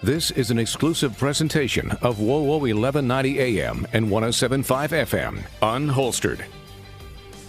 This is an exclusive presentation of WOWO 1190 AM and 107.5 FM, Unholstered.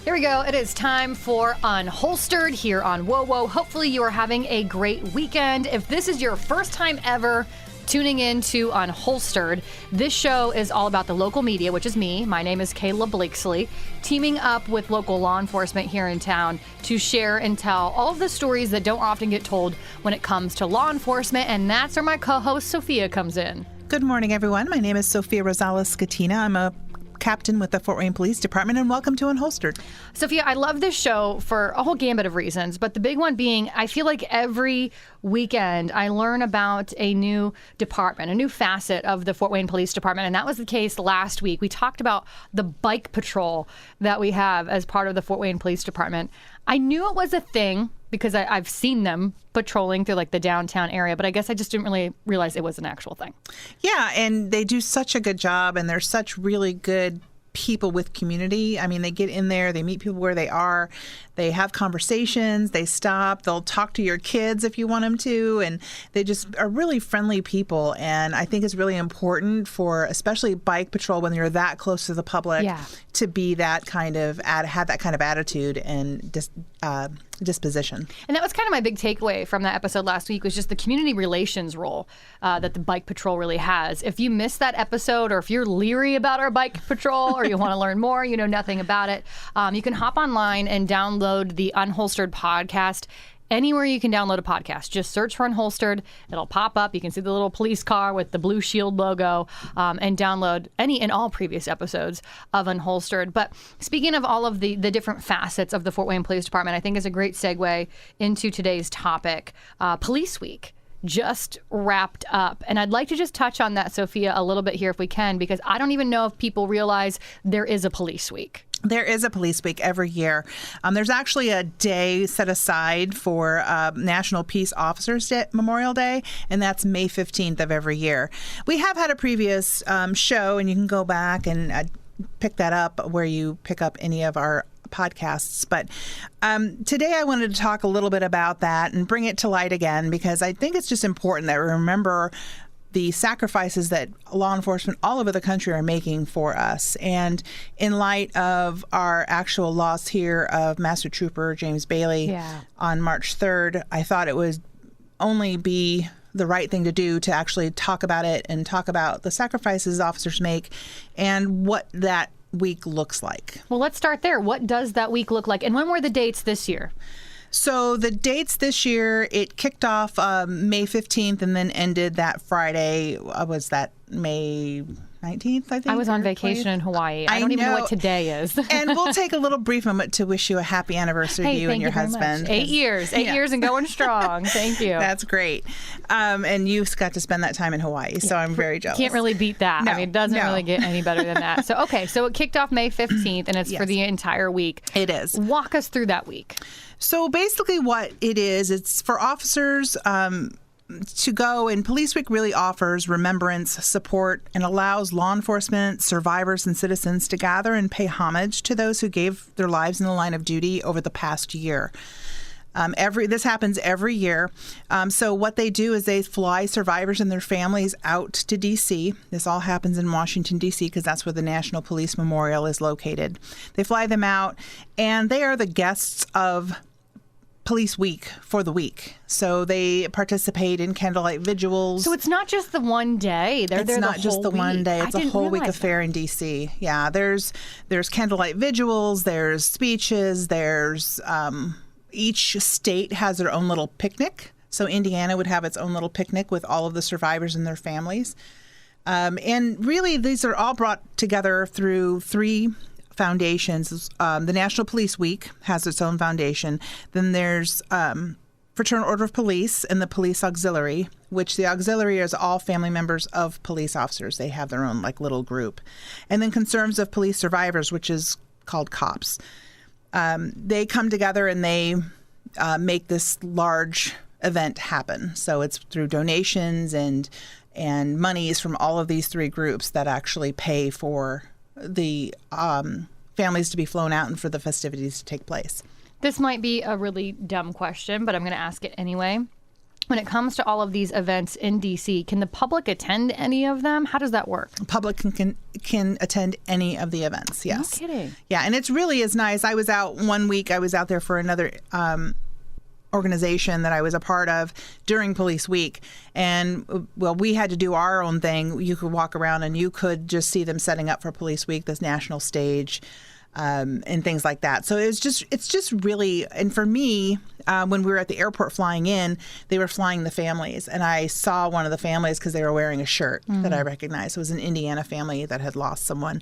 Here we go. It is time for Unholstered here on WOWO. Hopefully you are having a great weekend. If this is your first time ever tuning in to Unholstered, this show is all about the local media, which is me. My name is Kayla Blakesley, teaming up with local law enforcement here in town to share and tell all of the stories that don't often get told when it comes to law enforcement, and that's where my co-host Sophia comes in. Good morning, everyone. My name is Sophia Rosales-Scatina. I'm a captain with the Fort Wayne Police Department, and welcome to Unholstered. Sophia, I love this show for a whole gambit of reasons, but the big one being I feel like every weekend I learn about a new department, a new facet of the Fort Wayne Police Department, and that was the case last week. We talked about the bike patrol that we have as part of the Fort Wayne Police Department. I knew it was a thing because I've seen them patrolling through like the downtown area, but I guess I just didn't really realize it was an actual thing. Yeah, and they do such a good job, and they're such really good people with community. I mean, they get in there, they meet people where they are, they have conversations, they stop, they'll talk to your kids if you want them to, and they just are really friendly people. And I think it's really important for especially bike patrol when you're that close to the public to be that kind of, have that kind of attitude and disposition. And that was kind of my big takeaway from that episode last week was just the community relations role that the bike patrol really has. If you missed that episode, or if you're leery about our bike patrol, or you want to learn more, you know nothing about it, you can hop online and download the Unholstered podcast. Anywhere you can download a podcast, just search for Unholstered. It'll pop up. You can see the little police car with the blue shield logo, and download any and all previous episodes of Unholstered. But speaking of all of the different facets of the Fort Wayne Police Department, I think is a great segue into today's topic. Police Week just wrapped up. And I'd like to just touch on that, Sophia, a little bit here if we can, because I don't even know if people realize there is a Police Week. There is a Police Week every year. There's actually a day set aside for National Peace Officers Memorial Day, and that's May 15th of every year. We have had a previous show, and you can go back and pick that up where you pick up any of our podcasts. But today I wanted to talk a little bit about that and bring it to light again, because I think it's just important that we remember the sacrifices that law enforcement all over the country are making for us. And in light of our actual loss here of Master Trooper James Bailey on March 3rd, I thought it would only be the right thing to do to actually talk about it and talk about the sacrifices officers make and what that week looks like. Well, let's start there. What does that week look like? And when were the dates this year? So the dates this year, it kicked off May 15th and then ended that Friday. Was that May 19th, I think? I was on vacation in Hawaii. I don't even know what today is. And we'll take a little brief moment to wish you a happy anniversary to you and your husband. 8 years. 8 years and going strong. Thank you. That's great. And you got to spend that time in Hawaii, so I'm very jealous. Can't really beat that. No, I mean, it doesn't really get any better than that. So, okay, so it kicked off May 15th, and it's for the entire week. It is. Walk us through that week. So basically what it is, it's for officers to go, and Police Week really offers remembrance, support, and allows law enforcement, survivors, and citizens to gather and pay homage to those who gave their lives in the line of duty over the past year. This happens every year. So what they do is they fly survivors and their families out to D.C. This all happens in Washington, D.C., because that's where the National Police Memorial is located. They fly them out, and they are the guests of Police Week for the week. So they participate in candlelight vigils. So it's not just the one day. It's not just the one day. It's a whole week affair in D.C. Yeah, there's candlelight vigils, there's speeches, there's each state has their own little picnic. So Indiana would have its own little picnic with all of the survivors and their families. And really, these are all brought together through three foundations. The National Police Week has its own foundation. Then there's Fraternal Order of Police and the Police Auxiliary, which the auxiliary is all family members of police officers. They have their own little group. And then Concerns of Police Survivors, which is called COPS. They come together and they make this large event happen. So it's through donations and monies from all of these three groups that actually pay for the families to be flown out and for the festivities to take place. This might be a really dumb question, but I'm going to ask it anyway. When it comes to all of these events in D.C., can the public attend any of them? How does that work? Public can attend any of the events, yes. No kidding. Yeah, and it's really is nice. I was out one week. I was out there for another organization that I was a part of during Police Week. And, well, we had to do our own thing. You could walk around and you could just see them setting up for Police Week, this national stage. And things like that. So it's just really, and for me, when we were at the airport flying in, they were flying the families, and I saw one of the families because they were wearing a shirt that I recognized. It was an Indiana family that had lost someone,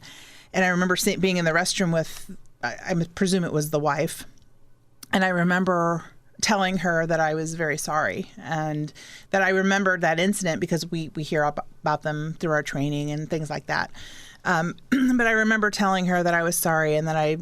and I remember being in the restroom with, I presume it was the wife, and I remember telling her that I was very sorry and that I remembered that incident because we hear about them through our training and things like that. But I remember telling her that I was sorry and that I,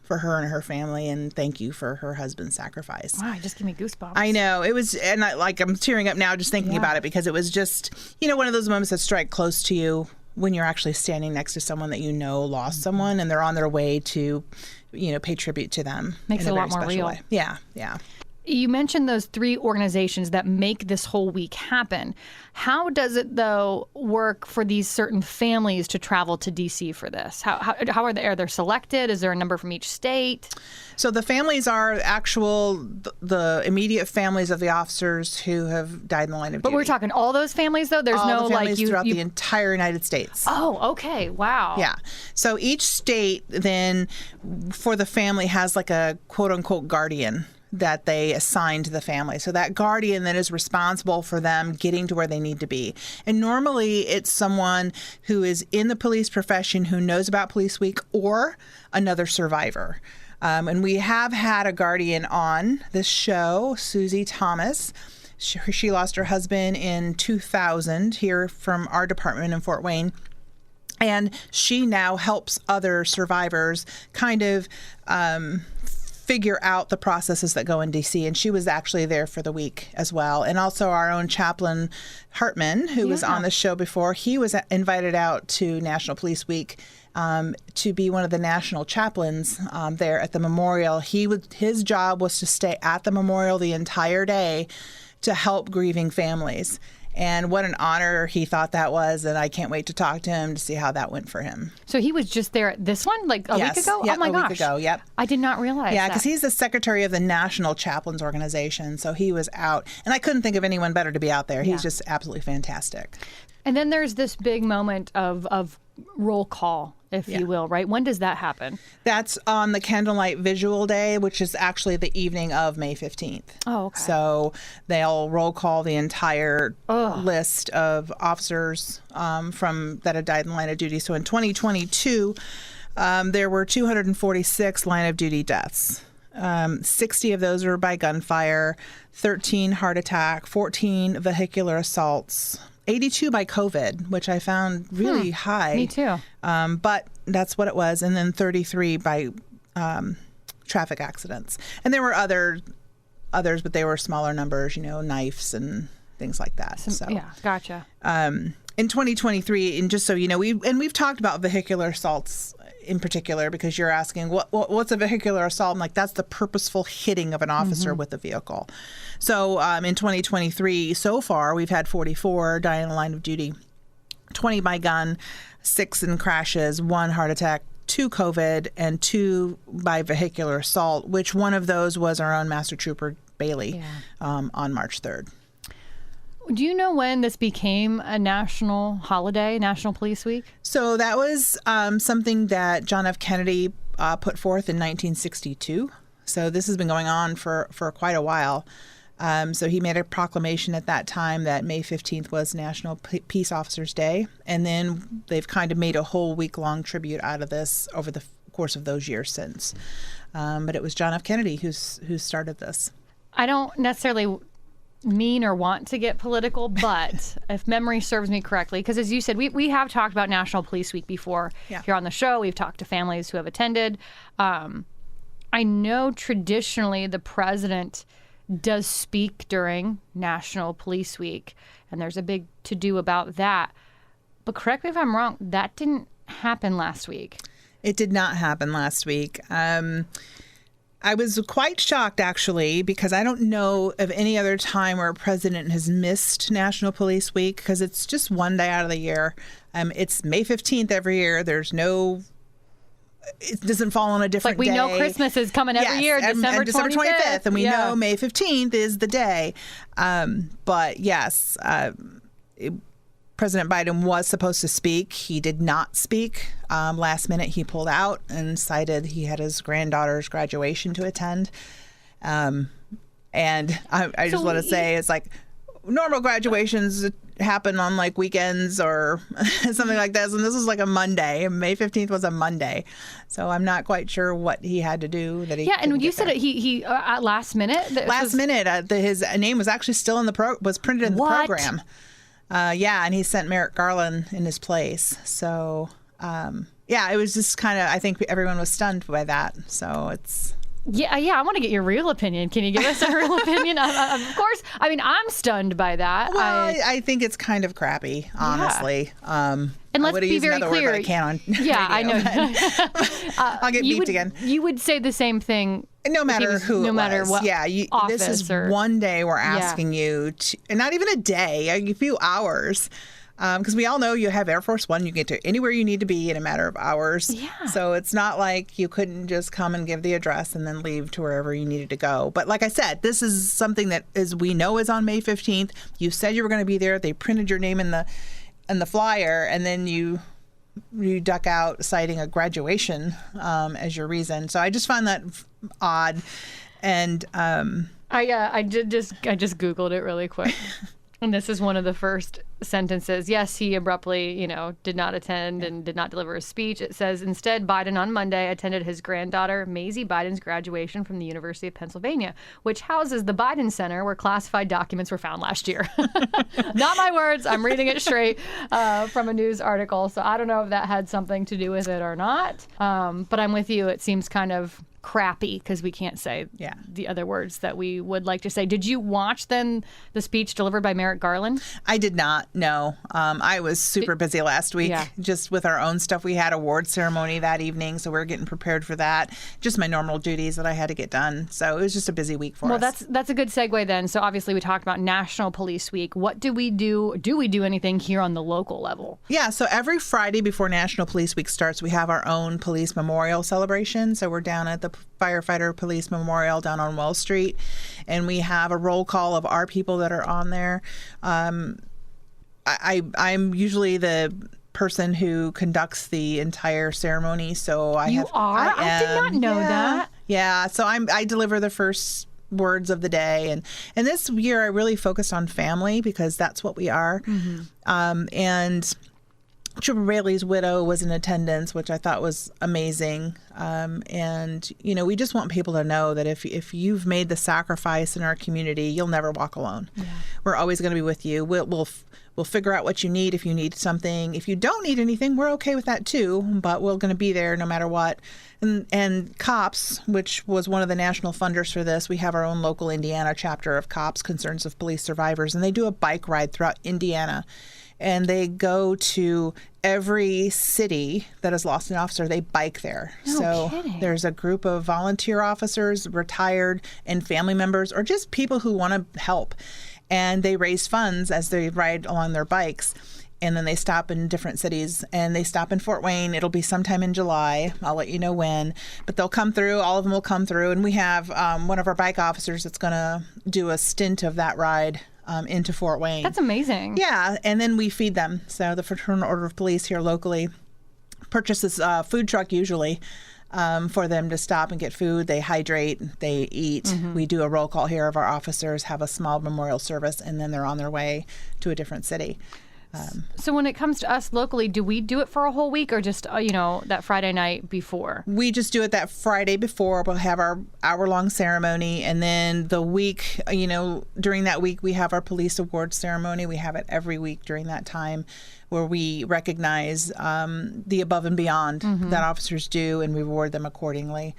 for her and her family, and thank you for her husband's sacrifice. Wow, just give me goosebumps. I know. It was, and I'm tearing up now just thinking about it because it was just, one of those moments that strike close to you when you're actually standing next to someone that lost someone and they're on their way to, pay tribute to them. Makes it a lot more real. Way. Yeah, yeah. You mentioned those 3 organizations that make this whole week happen. How does it, though, work for these certain families to travel to D.C. for this? How are they selected? Is there a number from each state? So the families are the immediate families of the officers who have died in the line of duty. But we're talking all those families, though? There's all the families throughout the entire United States. Oh, okay. Wow. Yeah. So each state then, for the family, has like a quote-unquote guardian that they assign to the family. So that guardian then is responsible for them getting to where they need to be. And normally it's someone who is in the police profession who knows about Police Week or another survivor. And we have had a guardian on this show, Susie Thomas. She lost her husband in 2000 here from our department in Fort Wayne. And she now helps other survivors kind of figure out the processes that go in D.C. And she was actually there for the week as well. And also our own chaplain, Hartman, who was on the show before, he was invited out to National Police Week to be one of the national chaplains there at the memorial. His job was to stay at the memorial the entire day to help grieving families. And what an honor he thought that was, and I can't wait to talk to him to see how that went for him. So he was just there at this one, like a week ago? Yep, oh my gosh. A week ago, yep. I did not realize Yeah, that. because he's the secretary of the National Chaplains Organization, so he was out. And I couldn't think of anyone better to be out there. He's just absolutely fantastic. And then there's this big moment of roll call, if you will, right? When does that happen? That's on the Candlelight Visual Day, which is actually the evening of May 15th. Oh, okay. So they'll roll call the entire list of officers from that had died in the line of duty. So in 2022, there were 246 line of duty deaths. 60 of those were by gunfire, 13 heart attack, 14 vehicular assaults, 82 by COVID, which I found really high. Me too. But that's what it was. And then 33 by traffic accidents. And there were others, but they were smaller numbers, knives and things like that. Yeah, gotcha. In 2023, and just so you know, we've talked about vehicular assaults in particular because you're asking what's a vehicular assault? I'm like, that's the purposeful hitting of an officer with a vehicle. So in 2023, so far, we've had 44 die in the line of duty, 20 by gun, 6 in crashes, 1 heart attack, 2 COVID, and 2 by vehicular assault, which one of those was our own Master Trooper Bailey on March 3rd. Do you know when this became a national holiday, National Police Week? So that was something that John F. Kennedy put forth in 1962. So this has been going on for quite a while. So he made a proclamation at that time that May 15th was National Peace Officers Day. And then they've kind of made a whole week-long tribute out of this over the course of those years since. But it was John F. Kennedy who started this. I don't necessarily mean or want to get political, but if memory serves me correctly, because as you said, we have talked about National Police Week before here on the show. We've talked to families who have attended. I know traditionally the president does speak during National Police Week, and there's a big to-do about that. But correct me if I'm wrong, that didn't happen last week. It did not happen last week. I was quite shocked, actually, because I don't know of any other time where a president has missed National Police Week, because it's just one day out of the year. It's May 15th every year. It doesn't fall on a different day. We know Christmas is coming every year, December 25th. And we know May 15th is the day. But yes, President Biden was supposed to speak. He did not speak. Last minute, he pulled out and cited he had his granddaughter's graduation to attend. And I just want to say, it's like normal graduations happen on like weekends or something like this. And this was like a Monday. May 15th was a Monday. So I'm not quite sure what he had to do that he and when you said it, he at last minute? His name was actually still in was printed in the program. And he sent Merrick Garland in his place. So, it was just kind of, I think everyone was stunned by that. So it's... Yeah, I want to get your real opinion. Can you give us a real opinion? Of course. I mean, I'm stunned by that. Well, I think it's kind of crappy, honestly. And let's be very clear. I can on radio, I know. I'll get beeped again. You would say the same thing. No matter who no it matter was. What this is one day we're asking you to, and not even a day, a few hours. Because we all know you have Air Force One, you get to anywhere you need to be in a matter of hours. Yeah. So it's not like you couldn't just come and give the address and then leave to wherever you needed to go. But like I said, this is something that we know is on May 15th. You said you were going to be there. They printed your name in the flyer, and then you duck out citing a graduation as your reason. So I just find that odd. And I just Googled it really quick. And this is one of the first sentences. Yes, he abruptly, did not attend and did not deliver a speech. It says, instead, Biden on Monday attended his granddaughter, Maisie Biden's graduation from the University of Pennsylvania, which houses the Biden Center where classified documents were found last year. Not my words. I'm reading it straight from a news article. So I don't know if that had something to do with it or not. But I'm with you. It seems kind of crappy because we can't say the other words that we would like to say. Did you watch then the speech delivered by Merrick Garland? I did not, no. I was super busy last week just with our own stuff. We had award ceremony that evening, so we were getting prepared for that. Just my normal duties that I had to get done. So it was just a busy week for us. Well, that's a good segue then. So obviously we talked about National Police Week. What do we do? Do we do anything here on the local level? Yeah, so every Friday before National Police Week starts, we have our own police memorial celebration. So we're down at the Firefighter Police Memorial down on Wells Street, and we have a roll call of our people that are on there. I'm usually the person who conducts the entire ceremony, so I did not know that. Yeah, so I deliver the first words of the day, and this year I really focused on family because that's what we are. And Trooper Bailey's widow was in attendance, which I thought was amazing. And, we just want people to know that if you've made the sacrifice in our community, you'll never walk alone. Yeah. We're always going to be with you. We'll figure out what you need if you need something. If you don't need anything, we're okay with that too, but we're going to be there no matter what. And COPS, which was one of the national funders for this, we have our own local Indiana chapter of COPS, Concerns of Police Survivors, and they do a bike ride throughout Indiana. And they go to every city that has lost an officer. They bike there. No kidding. There's a group of volunteer officers, retired, and family members, or just people who want to help. And they raise funds as they ride along their bikes. And then they stop in different cities, and they stop in Fort Wayne. It'll be sometime in July. I'll let you know when. But they'll come through. All of them will come through. And we have one of our bike officers that's going to do a stint of that ride into Fort Wayne. That's amazing. Yeah, and then we feed them. So the Fraternal Order of Police here locally purchases a food truck usually for them to stop and get food. They hydrate, they eat. Mm-hmm. We do a roll call here of our officers, have a small memorial service, and then they're on their way to a different city. So when it comes to us locally, do we do it for a whole week or just, that Friday night before? We just do it that Friday before. We'll have our hour-long ceremony. And then the week, during that week, we have our police awards ceremony. We have it every week during that time where we recognize the above and beyond that officers do and reward them accordingly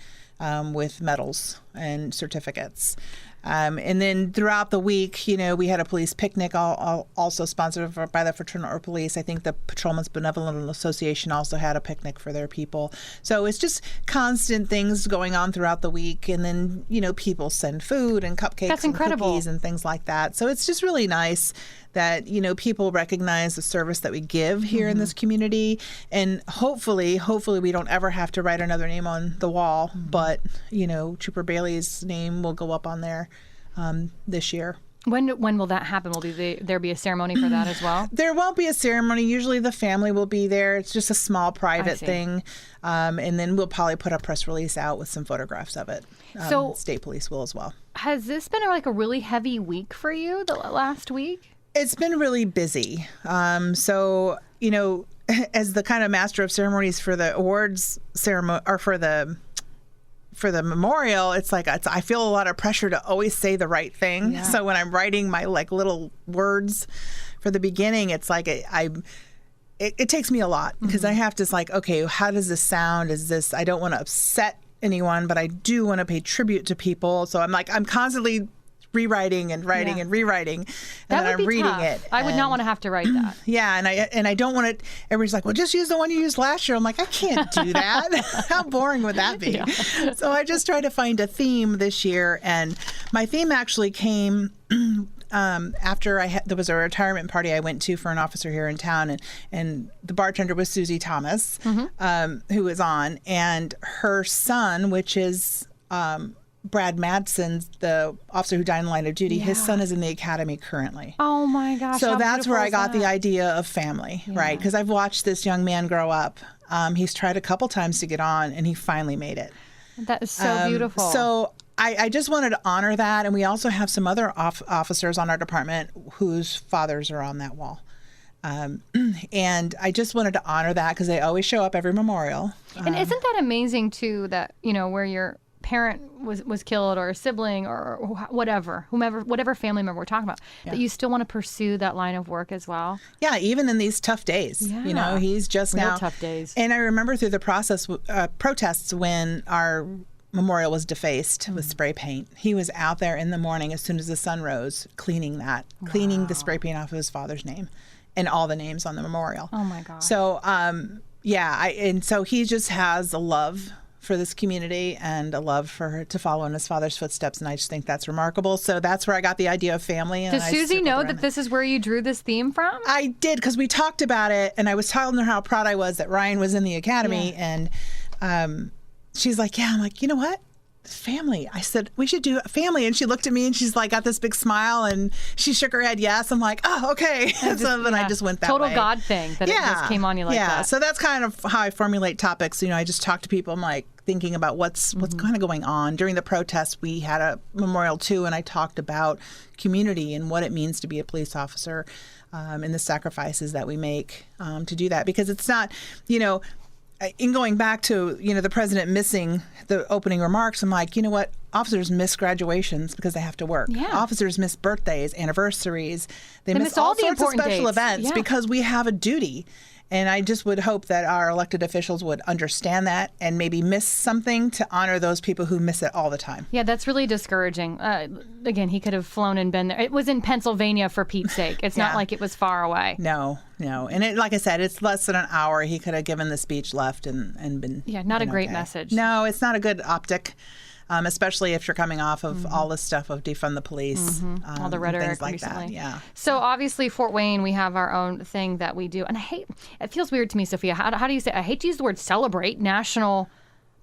with medals. and certificates. And then throughout the week, we had a police picnic, also sponsored by the Fraternal Order Police. I think the Patrolmen's Benevolent Association also had a picnic for their people. So it's just constant things going on throughout the week. And then, people send food and cupcakes and cookies and things like that. So it's just really nice that, people recognize the service that we give here in this community. And hopefully we don't ever have to write another name on the wall. But, Trooper Bailey's name will go up on there this year. When will that happen? Will there be a ceremony for that as well? There won't be a ceremony. Usually the family will be there. It's just a small private thing. And then we'll probably put a press release out with some photographs of it. So State Police will as well. Has this been a really heavy week for you the last week? It's been really busy. So, as the kind of master of ceremonies for the awards ceremony or for the memorial, it's like I feel a lot of pressure to always say the right thing. Yeah. So when I'm writing my little words for the beginning, it's like it takes me a lot because I have to okay, how does this sound? I don't want to upset anyone, but I do want to pay tribute to people. So I'm constantly rewriting and writing and rewriting, and then I'm reading it. I would not want to have to write that. Yeah, and I don't want it. Everybody's like, well, just use the one you used last year. I'm like, I can't do that. How boring would that be? Yeah. So I just try to find a theme this year, and my theme actually came after there was a retirement party I went to for an officer here in town, and the bartender was Susie Thomas, who was on, and her son, which is Brad Madsen, the officer who died in the line of duty, his son is in the academy currently. Oh my gosh. So that's where I got the idea of family, right? Because I've watched this young man grow up. He's tried a couple times to get on, and he finally made it. That is so beautiful. So I just wanted to honor that. And we also have some other officers on our department whose fathers are on that wall. And I just wanted to honor that because they always show up every memorial. And isn't that amazing, too, that, where your parent was killed or a sibling or whatever family member we're talking about, that you still want to pursue that line of work as well? Yeah, even in these tough days. Yeah. He's just real now tough days. And I remember through the protests when our memorial was defaced with spray paint. He was out there in the morning as soon as the sun rose, cleaning the spray paint off of his father's name and all the names on the memorial. Oh my God. So, and so he just has a love for this community and a love to follow in his father's footsteps, and I just think that's remarkable. So that's where I got the idea of family. And Does Susie know that this is where you drew this theme from? I did, because we talked about it, and I was telling her how proud I was that Ryan was in the academy, and she's like, yeah. I'm like, you know what? Family. I said, we should do family. And she looked at me and she's like, got this big smile and she shook her head yes. I'm like, oh, okay. So then I just went that total way. God thing that it just came on you like that. Yeah. So that's kind of how I formulate topics. I just talk to people. I'm like thinking about what's kind of going on. During the protests, we had a memorial too, and I talked about community and what it means to be a police officer and the sacrifices that we make to do that. Because it's not, in going back to, the president missing the opening remarks, I'm like, you know what? Officers miss graduations because they have to work. Yeah. Officers miss birthdays, anniversaries. They miss all sorts of special events because we have a duty. And I just would hope that our elected officials would understand that and maybe miss something to honor those people who miss it all the time. Yeah, that's really discouraging. Again, he could have flown and been there. It was in Pennsylvania, for Pete's sake. It's not like it was far away. No. And like I said, it's less than an hour. He could have given the speech, left, and been not a great message. No, it's not a good optic. Especially if you're coming off of all this stuff of defund the police, all the rhetoric, things like recently. that. Yeah. So obviously, Fort Wayne, we have our own thing that we do, and it feels weird to me, Sophia. How do you say? I hate to use the word celebrate National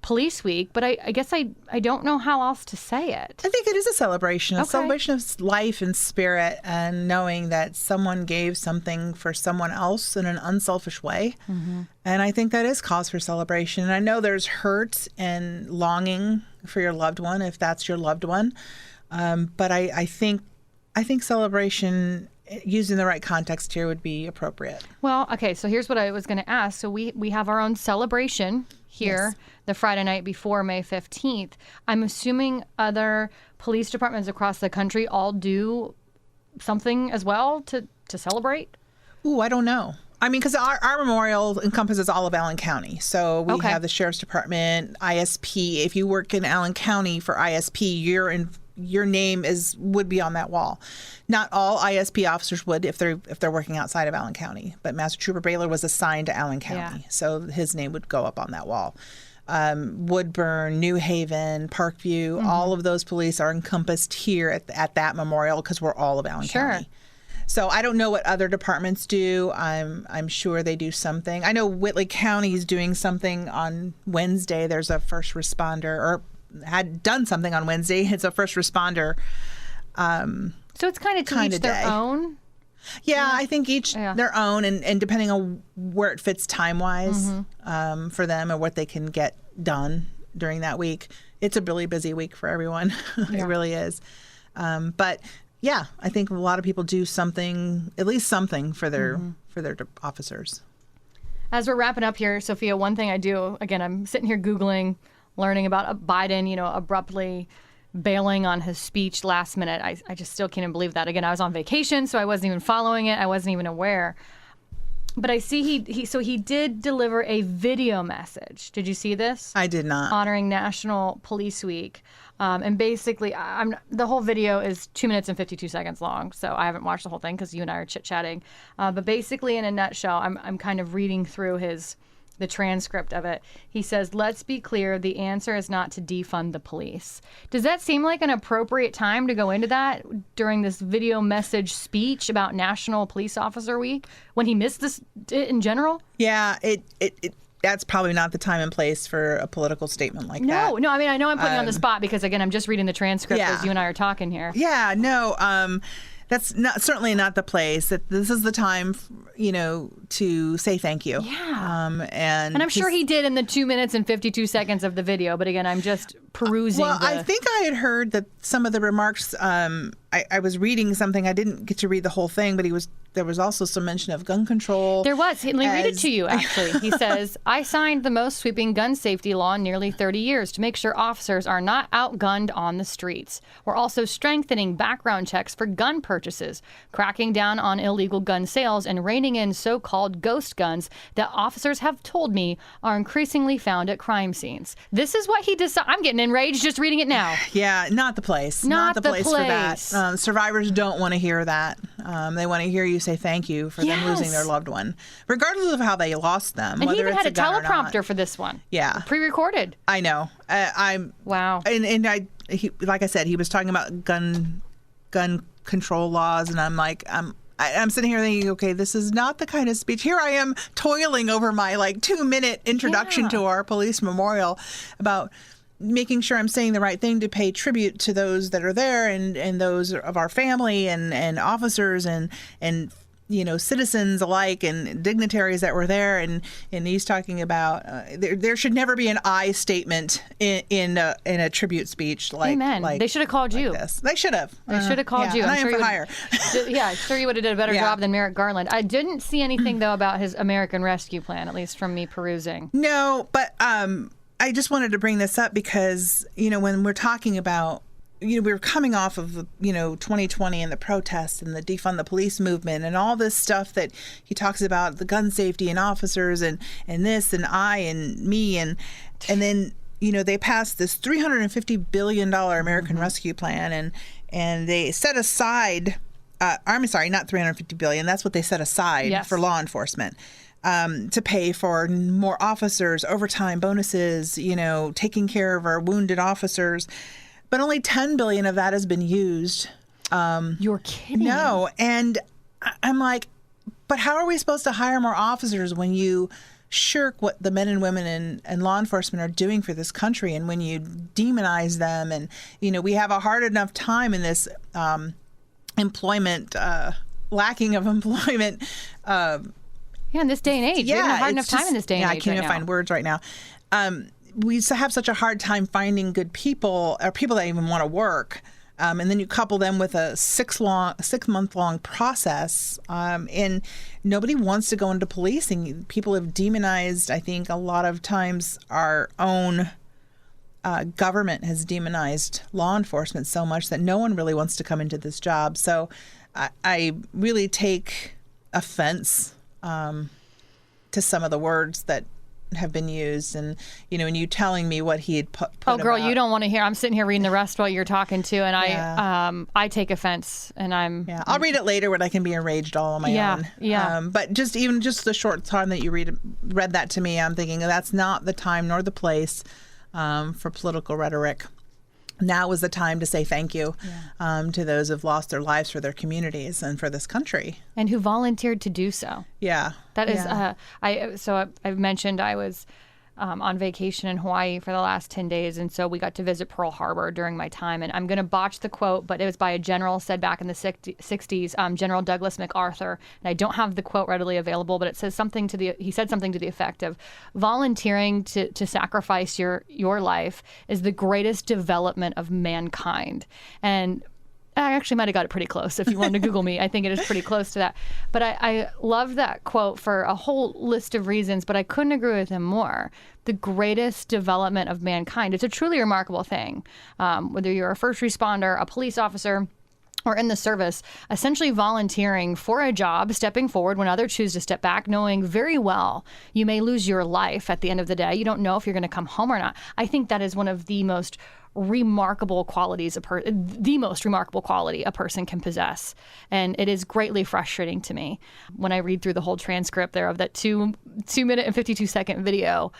Police Week, but I guess I don't know how else to say it. I think it is a celebration of life and spirit, and knowing that someone gave something for someone else in an unselfish way. And I think that is cause for celebration. And I know there's hurt and longing for your loved one, if that's your loved one. But I think celebration, using the right context here, would be appropriate. Well, okay, so here's what I was going to ask. So we have our own celebration here the Friday night before May 15th. I'm assuming other police departments across the country all do something as well to celebrate? Ooh, I don't know. I mean, because our memorial encompasses all of Allen County. So we have the Sheriff's Department, ISP. If you work in Allen County for ISP, your name would be on that wall. Not all ISP officers would if they're working outside of Allen County, but Master Trooper Baylor was assigned to Allen County, so his name would go up on that wall. Woodburn, New Haven, Parkview, all of those police are encompassed here at that memorial because we're all of Allen County. So I don't know what other departments do. I'm sure they do something. I know Whitley County is doing something on Wednesday. There's a first responder, or had done something on Wednesday. It's a first responder. So it's kind of to each their own? Yeah, I think each their own, and depending on where it fits time-wise for them or what they can get done during that week. It's a really busy week for everyone. It really is. But yeah, I think a lot of people do something, at least something for their officers. As we're wrapping up here, Sophia, one thing I do, again, I'm sitting here Googling, learning about Biden, abruptly bailing on his speech last minute. I just still can't even believe that. Again, I was on vacation, so I wasn't even following it. I wasn't even aware. But I see he did deliver a video message. Did you see this? I did not. Honoring National Police Week. And basically, the whole video is 2 minutes and 52 seconds long, so I haven't watched the whole thing because you and I are chit-chatting. But basically, in a nutshell, I'm kind of reading through the transcript of it. He says, "Let's be clear, the answer is not to defund the police." Does that seem like an appropriate time to go into that during this video message speech about National Police Officer Week when he missed this in general? Yeah, that's probably not the time and place for a political statement like that. No. I mean, I know I'm putting you on the spot because, again, I'm just reading the transcript as you and I are talking here. Yeah, no. That's certainly not the place. That this is the time, to say thank you. Yeah. And I'm sure he did in the 2 minutes and 52 seconds of the video. But again, I'm just perusing. Well, I think I had heard that some of the remarks. I was reading something. I didn't get to read the whole thing, but there was also some mention of gun control. There was. Let me read it to you, actually. He says, "I signed the most sweeping gun safety law in nearly 30 years to make sure officers are not outgunned on the streets. We're also strengthening background checks for gun purchases, cracking down on illegal gun sales, and reining in so-called ghost guns that officers have told me are increasingly found at crime scenes." This is what he decided. I'm getting enraged just reading it now. Yeah, not the place. Not the place for that. Survivors don't want to hear that. They want to hear you say thank you for them losing their loved one, regardless of how they lost them. And he even had a teleprompter for this one. Yeah. Pre-recorded. I know. Wow. And like I said, he was talking about gun control laws, and I'm like, I'm sitting here thinking, okay, this is not the kind of speech. Here I am toiling over my 2-minute introduction to our police memorial about making sure I'm saying the right thing to pay tribute to those that are there and those of our family and officers and citizens alike and dignitaries that were there. And he's talking about there should never be an I statement in a tribute speech. Amen. They should have called you. This. They should have. They should have called you. And I am for hire. Yeah, I'm sure you would have did a better job than Merrick Garland. I didn't see anything, though, about his American Rescue Plan, at least from me perusing. No, but I just wanted to bring this up because, when we're talking about, we're coming off of, 2020 and the protests and the defund the police movement and all this stuff that he talks about, the gun safety and officers and this and I and me. And then, they passed this $350 billion American Rescue Plan and they set aside, I'm sorry, not $350 billion. That's what they set aside for law enforcement. To pay for more officers, overtime bonuses, taking care of our wounded officers. But only $10 billion of that has been used. You're kidding. No. And I'm like, but how are we supposed to hire more officers when you shirk what the men and women and law enforcement are doing for this country and when you demonize them? And, we have a hard enough time in this lacking of employment. In this day and age. We have a hard enough time in this day and age. I can't even find words right now. We have such a hard time finding good people or people that even want to work. And then you couple them with a 6-month-long process. And nobody wants to go into policing. People have demonized, I think, a lot of times our own government has demonized law enforcement so much that no one really wants to come into this job. So I really take offense to some of the words that have been used, and and you telling me what he had put oh girl, about. You don't want to hear. I'm sitting here reading the rest while you're talking too, and I take offense, and I'll read it later when I can be enraged all on my own. But just the short time that you read that to me, I'm thinking that's not the time nor the place for political rhetoric. Now is the time to say thank you to those who've lost their lives for their communities and for this country. And who volunteered to do so. Yeah. That is, I've mentioned I was on vacation in Hawaii for the last 10 days. And so we got to visit Pearl Harbor during my time. And I'm going to botch the quote, but it was by a general said back in the 60s, General Douglas MacArthur. And I don't have the quote readily available, but it says he said something to the effect of volunteering to sacrifice your life is the greatest development of mankind. And I actually might have got it pretty close. If you wanted to Google me, I think it is pretty close to that. But I love that quote for a whole list of reasons, but I couldn't agree with him more. The greatest development of mankind. It's a truly remarkable thing. Whether you're a first responder, a police officer, or in the service, essentially volunteering for a job, stepping forward when others choose to step back, knowing very well you may lose your life at the end of the day. You don't know if you're going to come home or not. I think that is one of the most remarkable qualities the most remarkable quality a person can possess, and it is greatly frustrating to me when I read through the whole transcript there of that 2 minute and 52-second video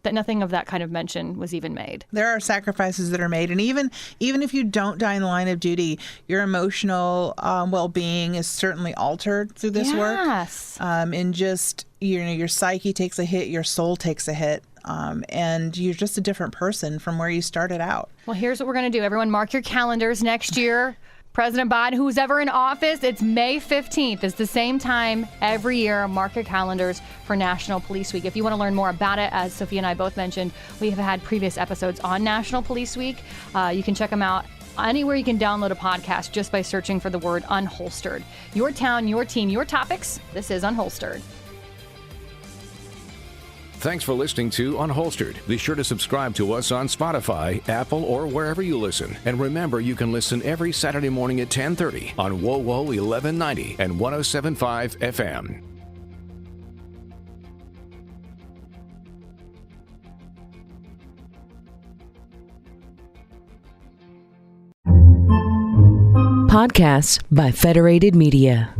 that nothing of that kind of mention was even made. There are sacrifices that are made, and even if you don't die in the line of duty, your emotional well-being is certainly altered through this work. And just your psyche takes a hit, your soul takes a hit. And you're just a different person from where you started out. Well, here's what we're going to do. Everyone mark your calendars next year. President Biden, who's ever in office, it's May 15th. It's the same time every year. Mark your calendars for National Police Week. If you want to learn more about it, as Sophie and I both mentioned, we have had previous episodes on National Police Week. You can check them out anywhere you can download a podcast just by searching for the word Unholstered. Your town, your team, your topics. This is Unholstered. Thanks for listening to Unholstered. Be sure to subscribe to us on Spotify, Apple, or wherever you listen. And remember, you can listen every Saturday morning at 10:30 on WOWO 1190 and 107.5 FM. Podcasts by Federated Media.